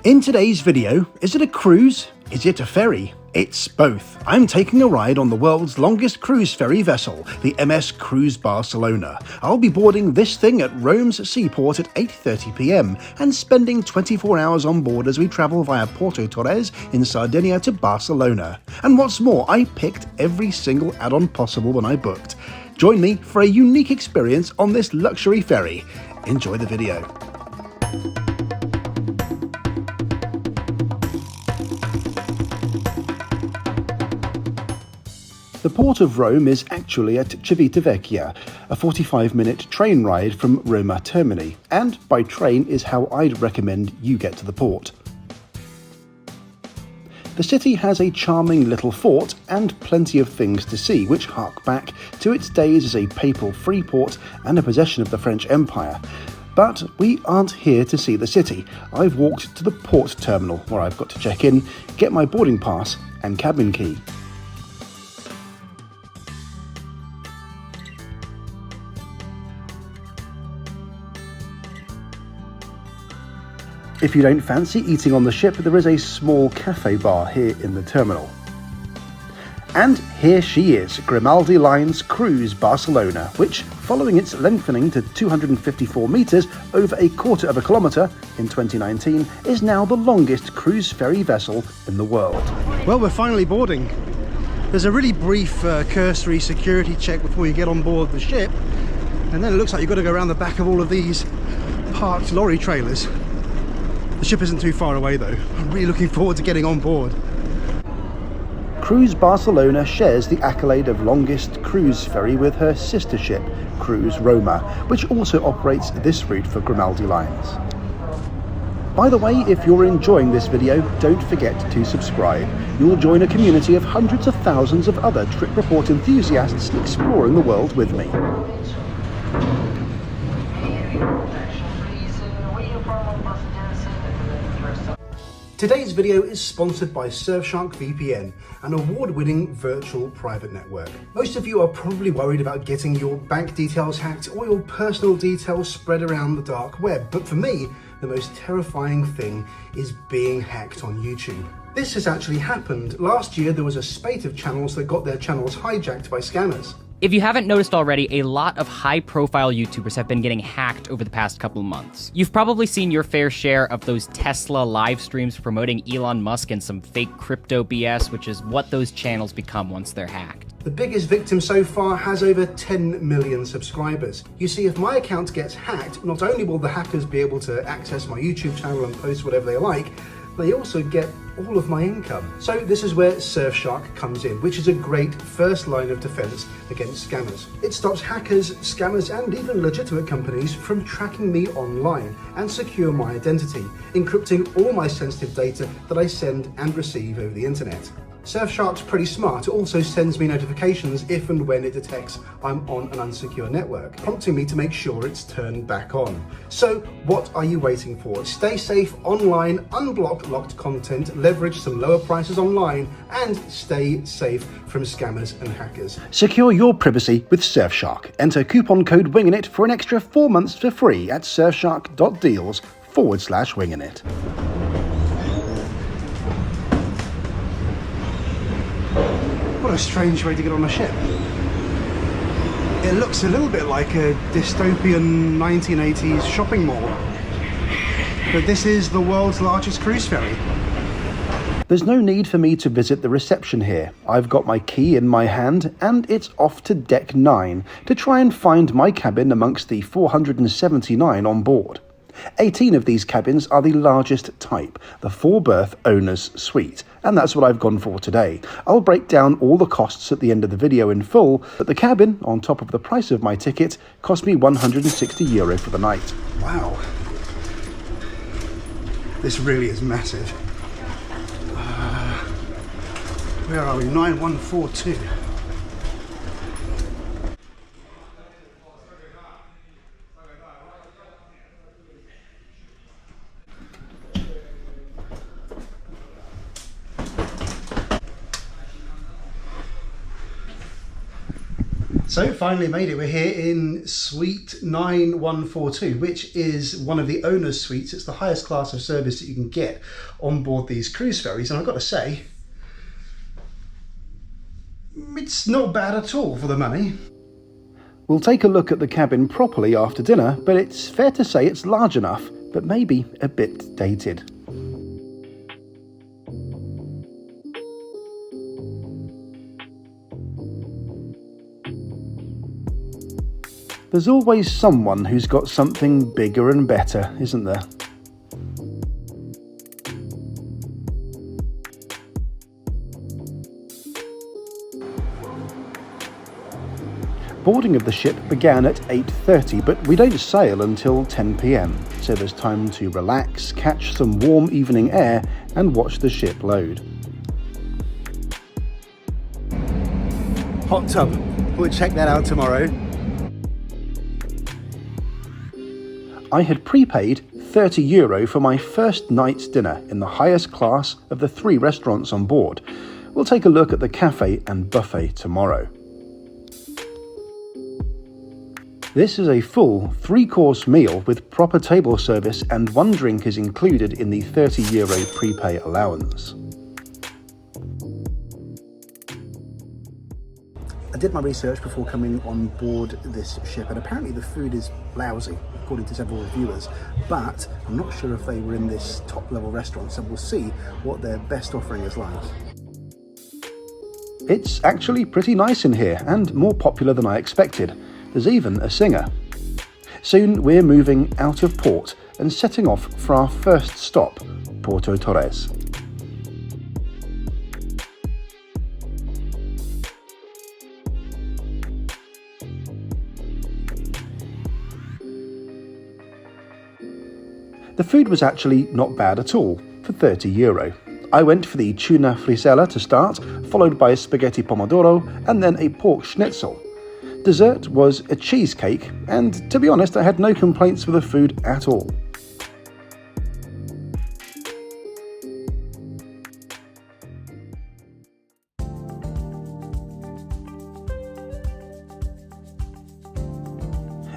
In today's video, is it a cruise? Is it a ferry? It's both. I'm taking a ride on the world's longest cruise ferry vessel, the MS Barcelona. I'll be boarding this thing at Rome's seaport at 8:30 p.m. and spending 24 hours on board as we travel via Porto, Torres in Sardinia to Barcelona. And what's more, I picked every single add-on possible when I booked. Join me for a unique experience on this luxury ferry. Enjoy the video. The port of Rome is actually at Civitavecchia, a 45-minute train ride from Roma Termini, and by train is how I'd recommend you get to the port. The city has a charming little fort and plenty of things to see which hark back to its days as a papal free port and a possession of the French Empire. But we aren't here to see the city. I've walked to the port terminal where I've got to check in, get my boarding pass and cabin key. If you don't fancy eating on the ship, there is a small cafe bar here in the terminal. And here she is, Grimaldi Line's Cruise Barcelona, which, following its lengthening to 254 metres over a quarter of a kilometre in 2019, is now the longest cruise ferry vessel in the world. Well, we're finally boarding. There's a really brief cursory security check before you get on board the ship, and then it looks like you've got to go around the back of all of these parked lorry trailers. The ship isn't too far away though. I'm really looking forward to getting on board. Cruise Barcelona shares the accolade of longest cruise ferry with her sister ship, Cruise Roma, which also operates this route for Grimaldi Lines. By the way, if you're enjoying this video, don't forget to subscribe. You'll join a community of hundreds of thousands of other trip report enthusiasts exploring the world with me. Today's video is sponsored by Surfshark VPN, an award-winning virtual private network. Most of you are probably worried about getting your bank details hacked or your personal details spread around the dark web, but for me, the most terrifying thing is being hacked on YouTube. This has actually happened. Last year there was a spate of channels that got their channels hijacked by scammers. If you haven't noticed already, a lot of high-profile YouTubers have been getting hacked over the past couple of months. You've probably seen your fair share of those Tesla live streams promoting Elon Musk and some fake crypto BS, which is what those channels become once they're hacked. The biggest victim so far has over 10 million subscribers. You see, if my account gets hacked, not only will the hackers be able to access my YouTube channel and post whatever they like, they also get all of my income. So this is where Surfshark comes in, which is a great first line of defense against scammers. It stops hackers, scammers, and even legitimate companies from tracking me online and secure my identity, encrypting all my sensitive data that I send and receive over the internet. Surfshark's pretty smart. It also sends me notifications if and when it detects I'm on an unsecure network, prompting me to make sure it's turned back on. So what are you waiting for? Stay safe online, unblock locked content, leverage some lower prices online, and stay safe from scammers and hackers. Secure your privacy with Surfshark. Enter coupon code WINGINIT for an extra 4 months for free at surfshark.deals/WINGINIT. What a strange way to get on a ship. It looks a little bit like a dystopian 1980s shopping mall. But this is the world's largest cruise ferry. There's no need for me to visit the reception here. I've got my key in my hand and it's off to deck 9 to try and find my cabin amongst the 479 on board. 18 of these cabins are the largest type, the 4-berth owner's suite, and that's what I've gone for today. I'll break down all the costs at the end of the video in full, but the cabin, on top of the price of my ticket, cost me €160 for the night. Wow. This really is massive. Where are we? 9142. So finally made it. We're here in suite 9142, which is one of the owner's suites. It's the highest class of service that you can get on board these cruise ferries, and I've got to say, it's not bad at all for the money. We'll take a look at the cabin properly after dinner, but it's fair to say it's large enough, but maybe a bit dated. There's always someone who's got something bigger and better, isn't there? Boarding of the ship began at 8:30, but we don't sail until 10 p.m, so there's time to relax, catch some warm evening air, and watch the ship load. Hot tub. We'll check that out tomorrow. I had prepaid €30 for my first night's dinner in the highest class of the 3 restaurants on board. We'll take a look at the cafe and buffet tomorrow. This is a full 3-course meal with proper table service, and 1 drink is included in the €30 prepay allowance. I did my research before coming on board this ship, and apparently the food is lousy, according to several reviewers, but I'm not sure if they were in this top level restaurant, so we'll see what their best offering is like. It's actually pretty nice in here, and more popular than I expected. There's even a singer. Soon we're moving out of port and setting off for our first stop, Porto Torres. The food was actually not bad at all, for €30. I went for the tuna frisella to start, followed by a spaghetti pomodoro, and then a pork schnitzel. Dessert was a cheesecake, and to be honest, I had no complaints with the food at all.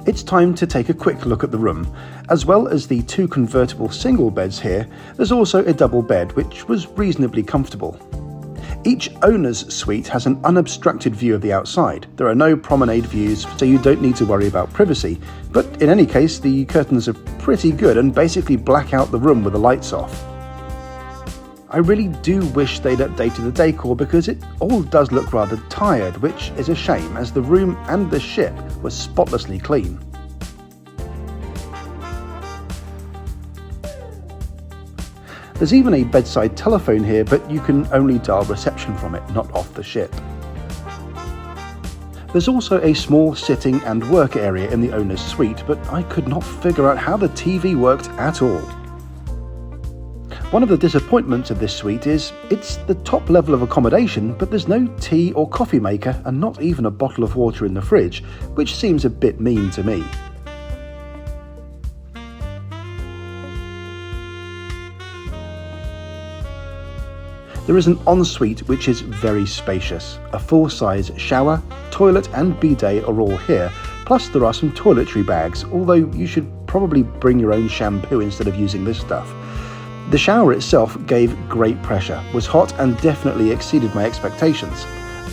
It's time to take a quick look at the room. As well as the 2 convertible single beds here, there's also a double bed, which was reasonably comfortable. Each owner's suite has an unobstructed view of the outside. There are no promenade views, so you don't need to worry about privacy. But in any case, the curtains are pretty good and basically black out the room with the lights off. I really do wish they'd updated the decor, because it all does look rather tired, which is a shame, as the room and the ship was spotlessly clean. There's even a bedside telephone here, but you can only dial reception from it, not off the ship. There's also a small sitting and work area in the owner's suite, but I could not figure out how the TV worked at all. One of the disappointments of this suite is it's the top level of accommodation, but there's no tea or coffee maker and not even a bottle of water in the fridge, which seems a bit mean to me. There is an ensuite which is very spacious. A full-size shower, toilet and bidet are all here, plus there are some toiletry bags, although you should probably bring your own shampoo instead of using this stuff. The shower itself gave great pressure, was hot and definitely exceeded my expectations.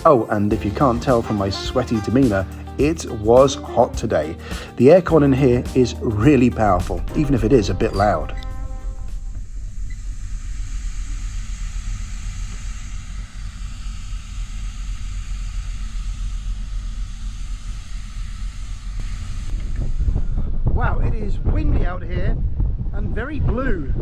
Oh, and if you can't tell from my sweaty demeanour, it was hot today. The aircon in here is really powerful, even if it is a bit loud. Wow, it is windy out here and very blue.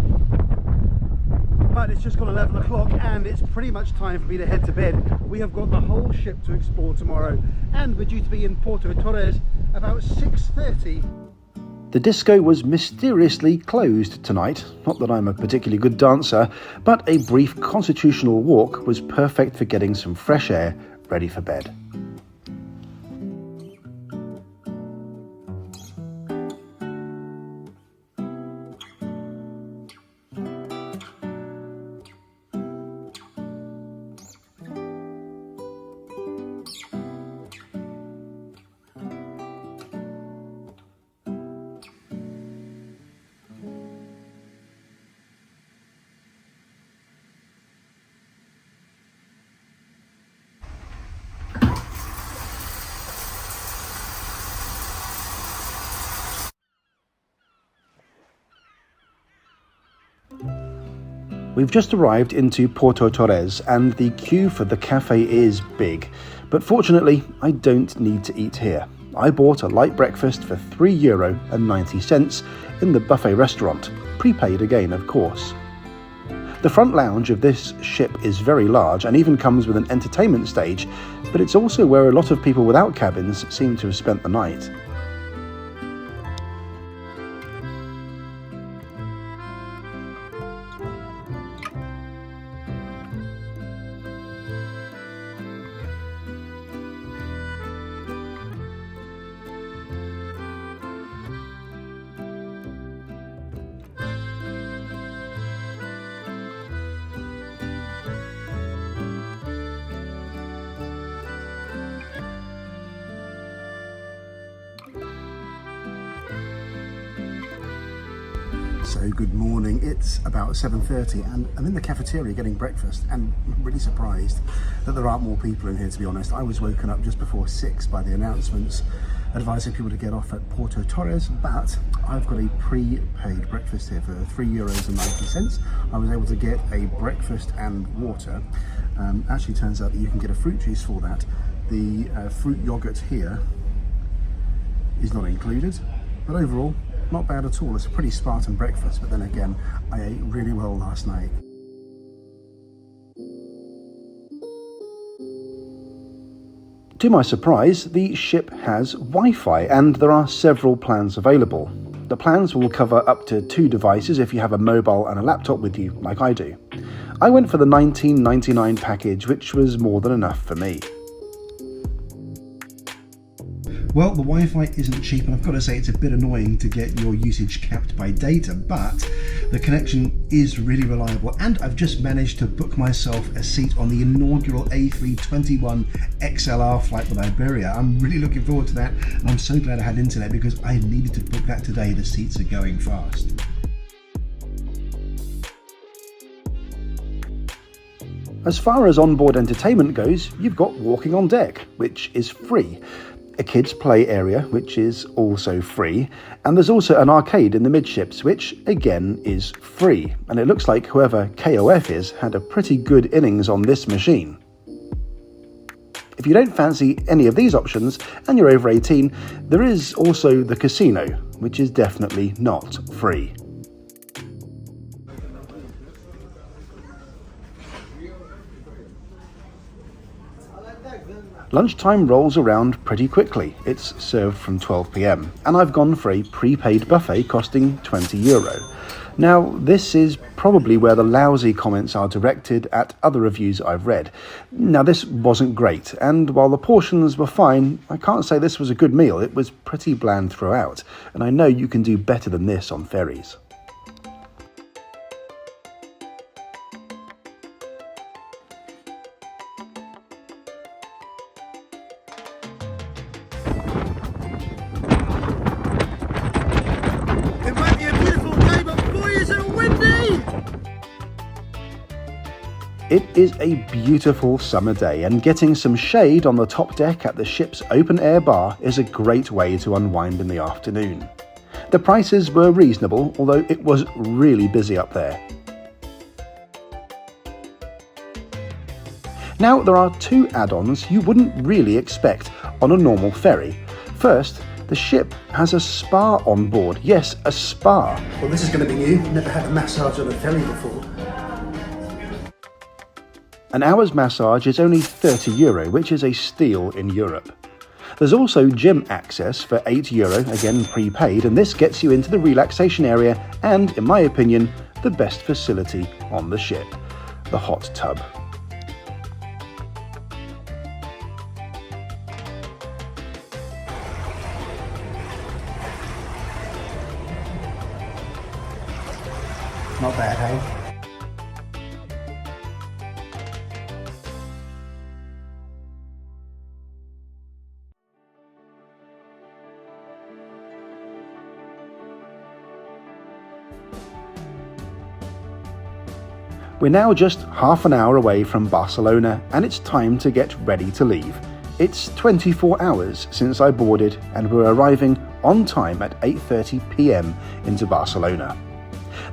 But it's just gone 11 o'clock and it's pretty much time for me to head to bed. We have got the whole ship to explore tomorrow, and we're due to be in Porto Torres about 6:30. The disco was mysteriously closed tonight. Not that I'm a particularly good dancer, but a brief constitutional walk was perfect for getting some fresh air ready for bed. We've just arrived into Porto Torres and the queue for the cafe is big, but fortunately I don't need to eat here. I bought a light breakfast for €3.90 in the buffet restaurant, prepaid again of course. The front lounge of this ship is very large and even comes with an entertainment stage, but it's also where a lot of people without cabins seem to have spent the night. So good morning, it's about 7:30 and I'm in the cafeteria getting breakfast and I'm really surprised that there aren't more people in here, to be honest. I was woken up just before 6 by the announcements advising people to get off at Porto Torres, but I've got a prepaid breakfast here for €3.90. I was able to get a breakfast and water. Actually turns out that you can get a fruit juice for that. The fruit yogurt here is not included, but overall not bad at all. It's a pretty Spartan breakfast, but then again, I ate really well last night. To my surprise, the ship has Wi-Fi and there are several plans available. The plans will cover up to 2 devices if you have a mobile and a laptop with you, like I do. I went for the $19.99 package, which was more than enough for me. Well, the Wi-Fi isn't cheap, and I've got to say it's a bit annoying to get your usage capped by data, but the connection is really reliable, and I've just managed to book myself a seat on the inaugural A321 XLR flight with Iberia. I'm really looking forward to that, and I'm so glad I had internet because I needed to book that today. The seats are going fast. As far as onboard entertainment goes, you've got walking on deck, which is free. A kids play area, which is also free, and there's also an arcade in the midships, which again is free, and it looks like whoever KOF is had a pretty good innings on this machine. If you don't fancy any of these options and you're over 18, there is also the casino, which is definitely not free. Lunchtime rolls around pretty quickly. It's served from 12 p.m. and I've gone for a prepaid buffet costing €20. Now, this is probably where the lousy comments are directed at other reviews I've read. Now, this wasn't great, and while the portions were fine, I can't say this was a good meal. It was pretty bland throughout, and I know you can do better than this on ferries. It is a beautiful summer day, and getting some shade on the top deck at the ship's open-air bar is a great way to unwind in the afternoon. The prices were reasonable, although it was really busy up there. Now, there are 2 add-ons you wouldn't really expect on a normal ferry. First, the ship has a spa on board. Yes, a spa. Well, this is going to be new. Never had a massage on a ferry before. An hour's massage is only €30, which is a steal in Europe. There's also gym access for €8, again prepaid, and this gets you into the relaxation area and, in my opinion, the best facility on the ship, the hot tub. Not bad, hey? We're now just half an hour away from Barcelona and it's time to get ready to leave. It's 24 hours since I boarded and we're arriving on time at 8:30 p.m. into Barcelona.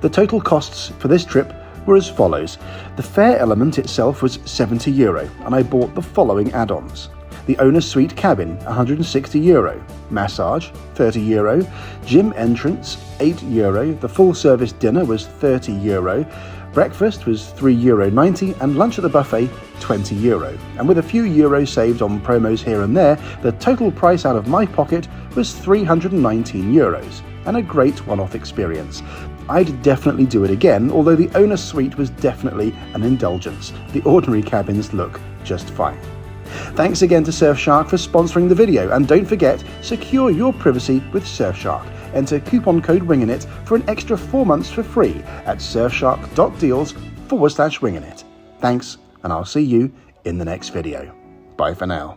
The total costs for this trip were as follows. The fare element itself was €70, and I bought the following add-ons. The owner's suite cabin, €160. Massage, €30. Gym entrance, €8. The full service dinner was €30. Breakfast was €3.90 and lunch at the buffet, €20. And with a few euros saved on promos here and there, the total price out of my pocket was €319, and a great one-off experience. I'd definitely do it again, although the owner's suite was definitely an indulgence. The ordinary cabins look just fine. Thanks again to Surfshark for sponsoring the video, and don't forget, secure your privacy with Surfshark. Enter coupon code WINGINIT for an extra 4 months for free at surfshark.deals/WINGINIT. Thanks, and I'll see you in the next video. Bye for now.